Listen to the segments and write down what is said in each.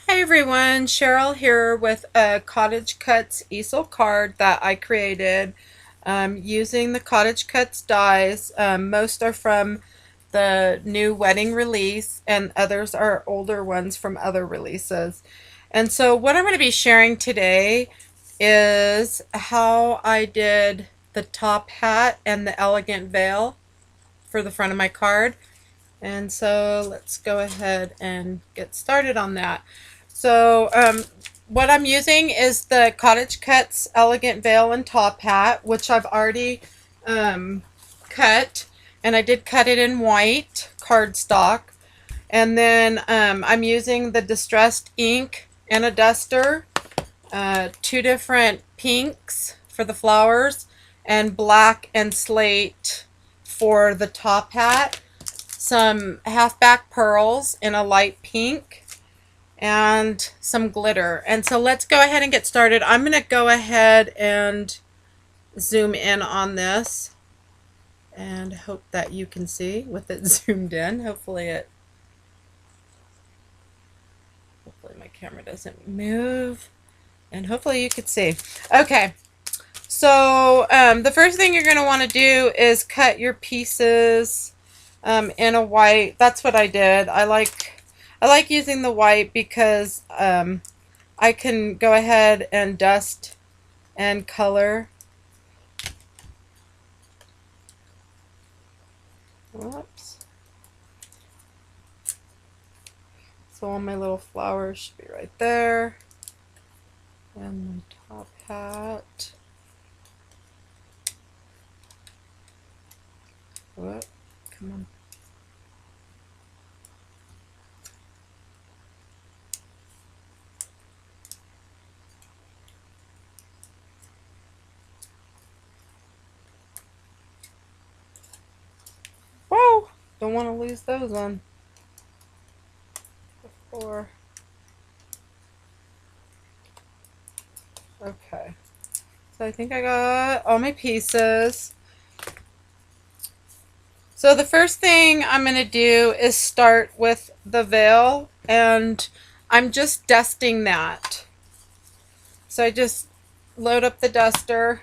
Hey everyone, Cheryl here with a CottageCutz Easel card that I created using the CottageCutz dies. Most are from the new wedding release and others are older ones from other releases. And so what I'm going to be sharing today is how I did the top hat and the elegant veil for the front of my card. And so let's go ahead and get started on that. So what I'm using is the CottageCutz Elegant Veil and Top Hat, which I've already cut. And I did cut it in white cardstock. And then I'm using the distressed ink and a duster, two different pinks for the flowers, and black and slate for the top hat, some halfback pearls in a light pink, and some glitter. And so let's go ahead and get started. I'm going to go ahead and zoom in on this and hope that you can see with it zoomed in. Hopefully my camera doesn't move, and hopefully you could see. Okay, so the first thing you're going to want to do is cut your pieces in a white. That's what I did. I like using the white because I can go ahead and dust and color. Whoops. So all my little flowers should be right there. And my top hat. Whoop, come on. Whoa! Don't want to lose those on before. Okay. So I think I got all my pieces. So the first thing I'm going to do is start with the veil, and I'm just dusting that. So I just load up the duster,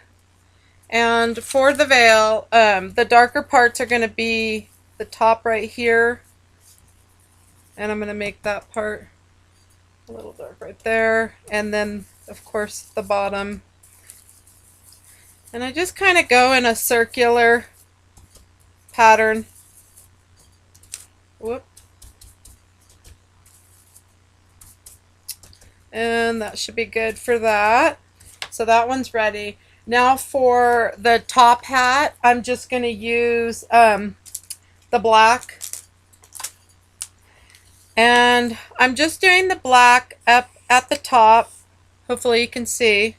and for the veil, the darker parts are going to be the top right here, and I'm going to make that part a little dark right there, and then of course the bottom. And I just kind of go in a circular pattern. Whoop. And that should be good for that. So that one's ready. Now for the top hat, I'm just going to use the black. And I'm just doing the black up at the top. Hopefully you can see.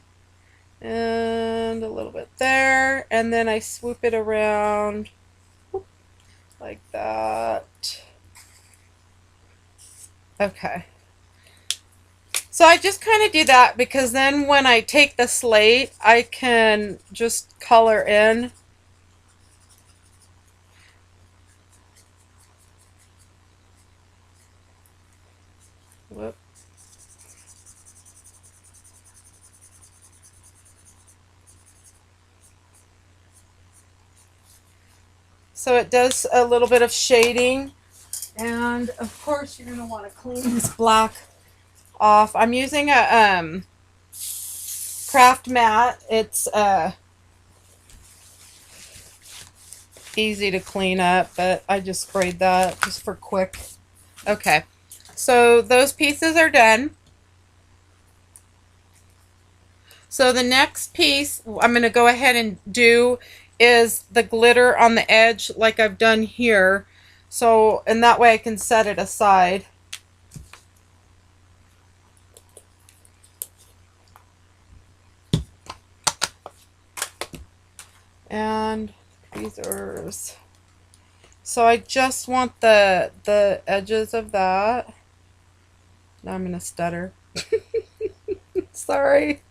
And a little bit there. And then I swoop it around like that. Okay. So I just kind of do that because then when I take the slate, I can just color in. Whoop. So it does a little bit of shading. And of course you're going to want to clean this black off. I'm using a craft mat. It's easy to clean up, but I just sprayed that just for quick. Okay, so those pieces are done. So the next piece I'm going to go ahead and do is the glitter on the edge like I've done here. So, and that way I can set it aside. And tweezers. So I just want the edges of that. Now I'm gonna stutter. Sorry.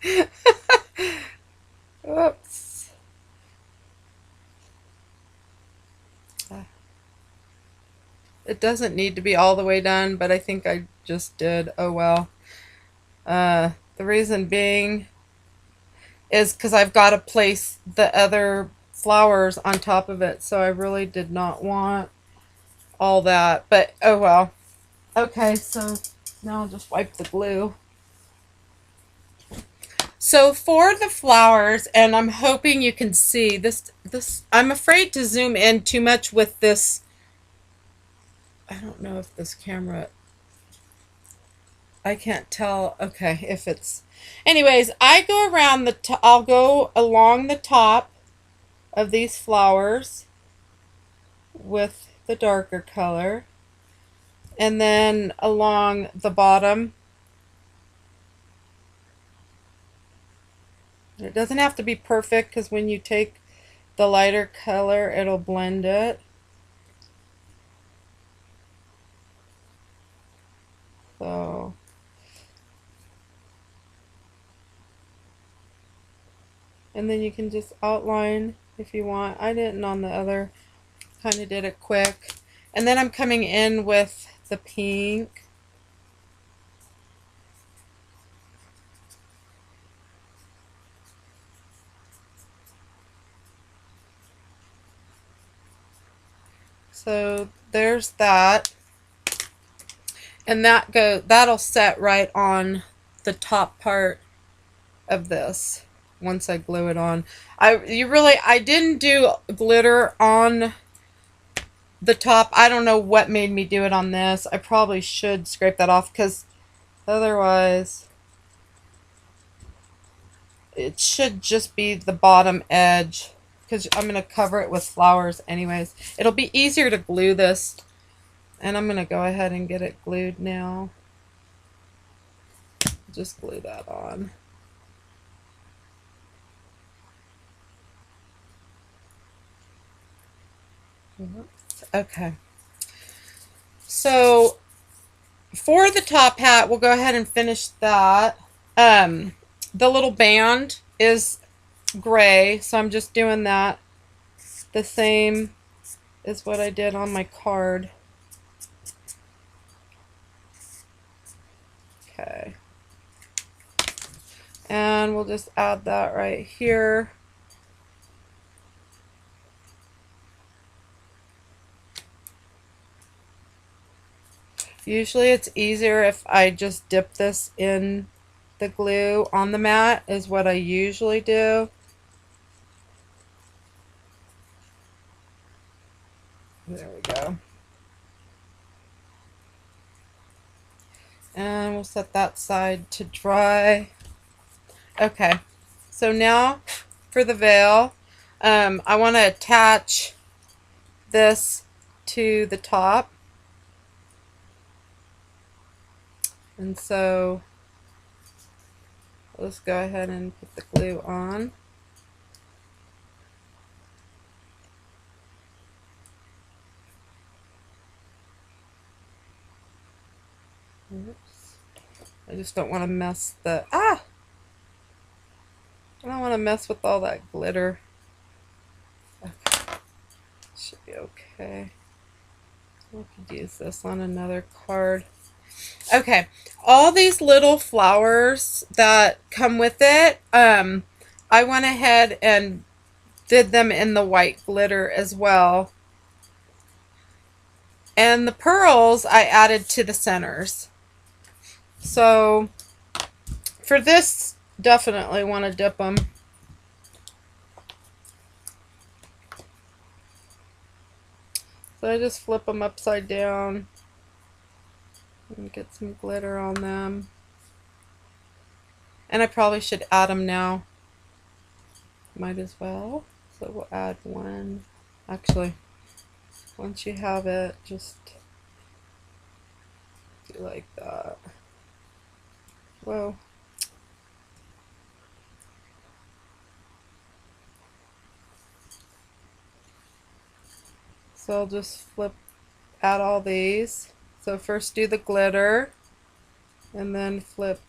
Oops. It doesn't need to be all the way done, but I think I just did. Oh well. The reason being is because I've got to place the other flowers on top of it, so I really did not want all that, but oh well. Okay, so now I'll just wipe the glue. So for the flowers, and I'm hoping you can see this, I'm afraid to zoom in too much with this. I don't know if this camera, I can't tell. Okay, if it's, anyways, I go around I'll go along the top of these flowers with the darker color, and then along the bottom. It doesn't have to be perfect, because when you take the lighter color, it'll blend it. So and then you can just outline if you want. I didn't on the other, kind of did it quick. And then I'm coming in with the pink. So there's that. And that'll set right on the top part of this once I glue it on. I didn't do glitter on the top. I don't know what made me do it on this. I probably should scrape that off, because otherwise it should just be the bottom edge, because I'm going to cover it with flowers anyways. It'll be easier to glue this, and I'm going to go ahead and get it glued now. Just glue that on. Okay. So for the top hat, we'll go ahead and finish that. The little band is gray, so I'm just doing that the same as what I did on my card. Okay. And we'll just add that right here. Usually it's easier if I just dip this in the glue on the mat, is what I usually do. There we go. And we'll set that side to dry. Okay, so now for the veil, I want to attach this to the top. And so let's go ahead and put the glue on. Oops. I just don't want to mess I don't want to mess with all that glitter. Okay. Should be okay. I could use this on another card. Okay, all these little flowers that come with it, I went ahead and did them in the white glitter as well. And the pearls I added to the centers. So for this, definitely want to dip them. So I just flip them upside down and get some glitter on them. And I probably should add them now. Might as well. So we'll add one. Actually, once you have it, just do like that. Whoa. So I'll just add all these. So first do the glitter, and then flip.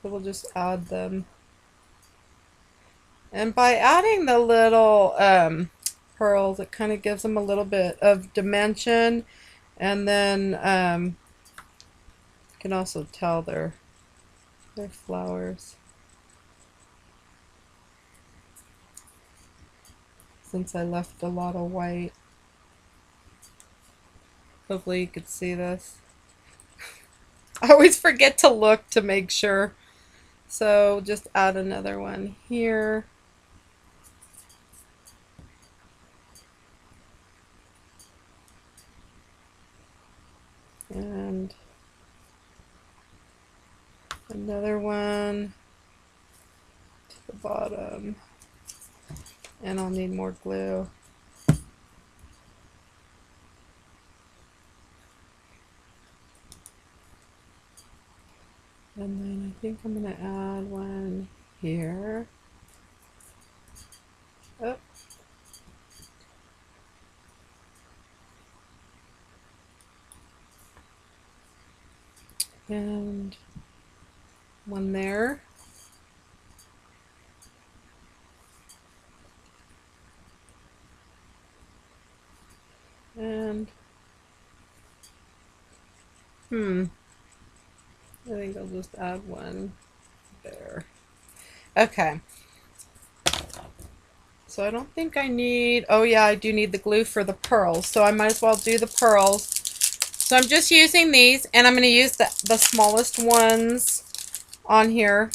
So we'll just add them. And by adding the little pearls, it kind of gives them a little bit of dimension, and then can also tell they're flowers, since I left a lot of white. Hopefully you could see this. I always forget to look to make sure. So just add another one here. And another one to the bottom. And I'll need more glue. And then I think I'm going to add one here. Oh. And one there. And I think I'll just add one there. Okay. So I don't think I need, oh yeah, I do need the glue for the pearls. So I might as well do the pearls. So I'm just using these, and I'm going to use the smallest ones on here.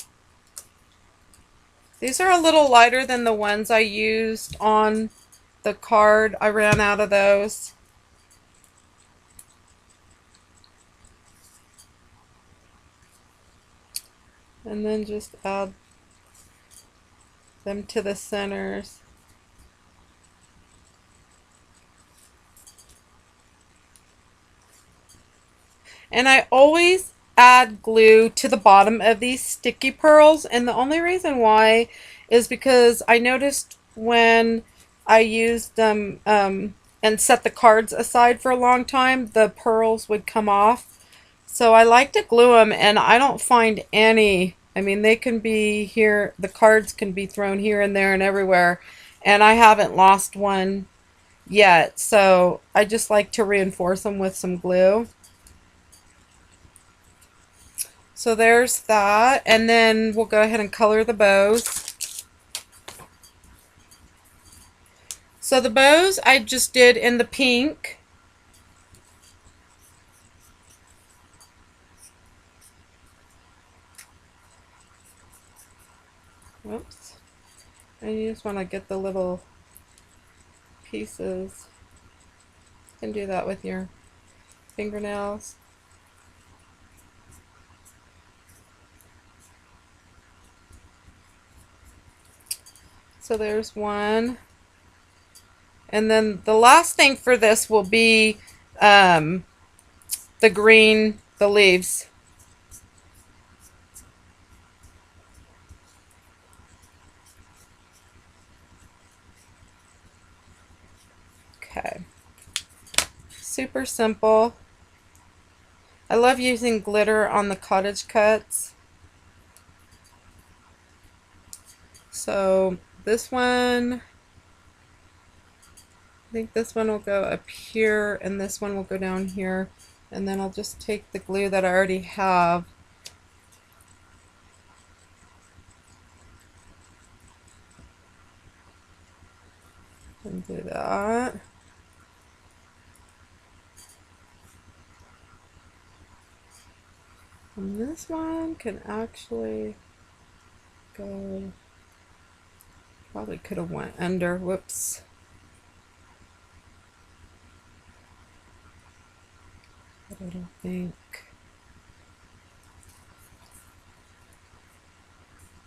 These are a little lighter than the ones I used on the card. I ran out of those. And then just add them to the centers. And I always add glue to the bottom of these sticky pearls, and the only reason why is because I noticed when I used them and set the cards aside for a long time, the pearls would come off. So I like to glue them, and I don't find any. I mean, they can be here, the cards can be thrown here and there and everywhere, and I haven't lost one yet. So I just like to reinforce them with some glue. So there's that, and then we'll go ahead and color the bows. So the bows I just did in the pink. Whoops. And you just want to get the little pieces. You can do that with your fingernails. So there's one. And then the last thing for this will be the green, the leaves. Okay. Super simple. I love using glitter on the CottageCutz. So this one, I think this one will go up here, and this one will go down here. And then I'll just take the glue that I already have and do that. And this one can actually go, probably could have went under, whoops. But I don't think,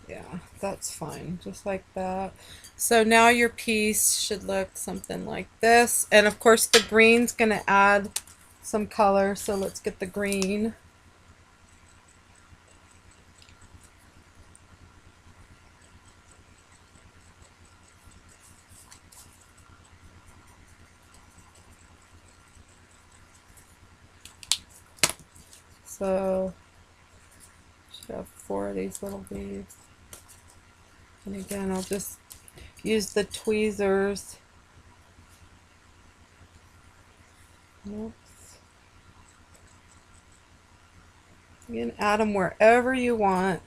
yeah, that's fine, just like that. So now your piece should look something like this, and of course the green's gonna add some color, so let's get the green. So should have 4 of these little beads. And again, I'll just use the tweezers. Oops. You can add them wherever you want.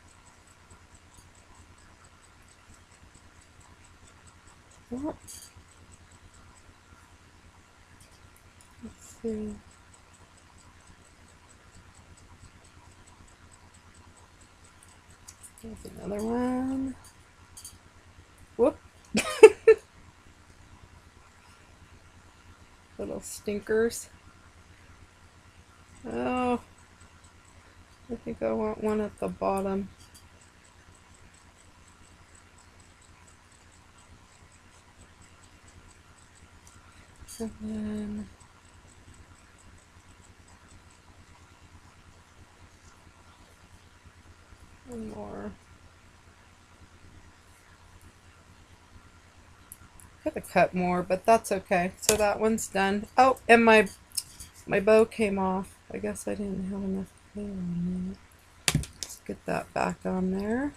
Oh. Let's see. There's another one. Whoop. Little stinkers. Oh, I think I want one at the bottom. And then one more. Could have cut more, but that's okay. So that one's done. Oh, and my bow came off. I guess I didn't have enough glue on that. Let's get that back on there.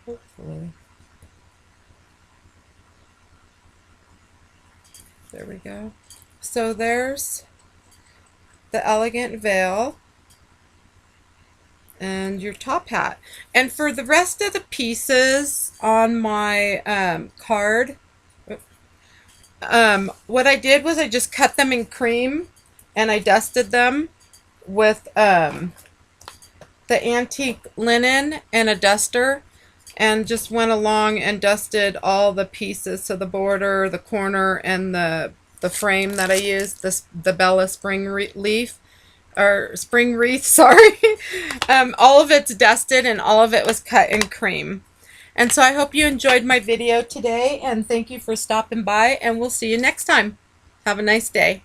Hopefully. There we go. So there's the elegant veil and your top hat. And for the rest of the pieces on my card, what I did was I just cut them in cream and I dusted them with the antique linen and a duster, and just went along and dusted all the pieces, so the border, the corner, and the frame that I used, the Bella spring leaf, or spring wreath, sorry. All of it's dusted and all of it was cut in cream. And so I hope you enjoyed my video today, and thank you for stopping by, and we'll see you next time. Have a nice day.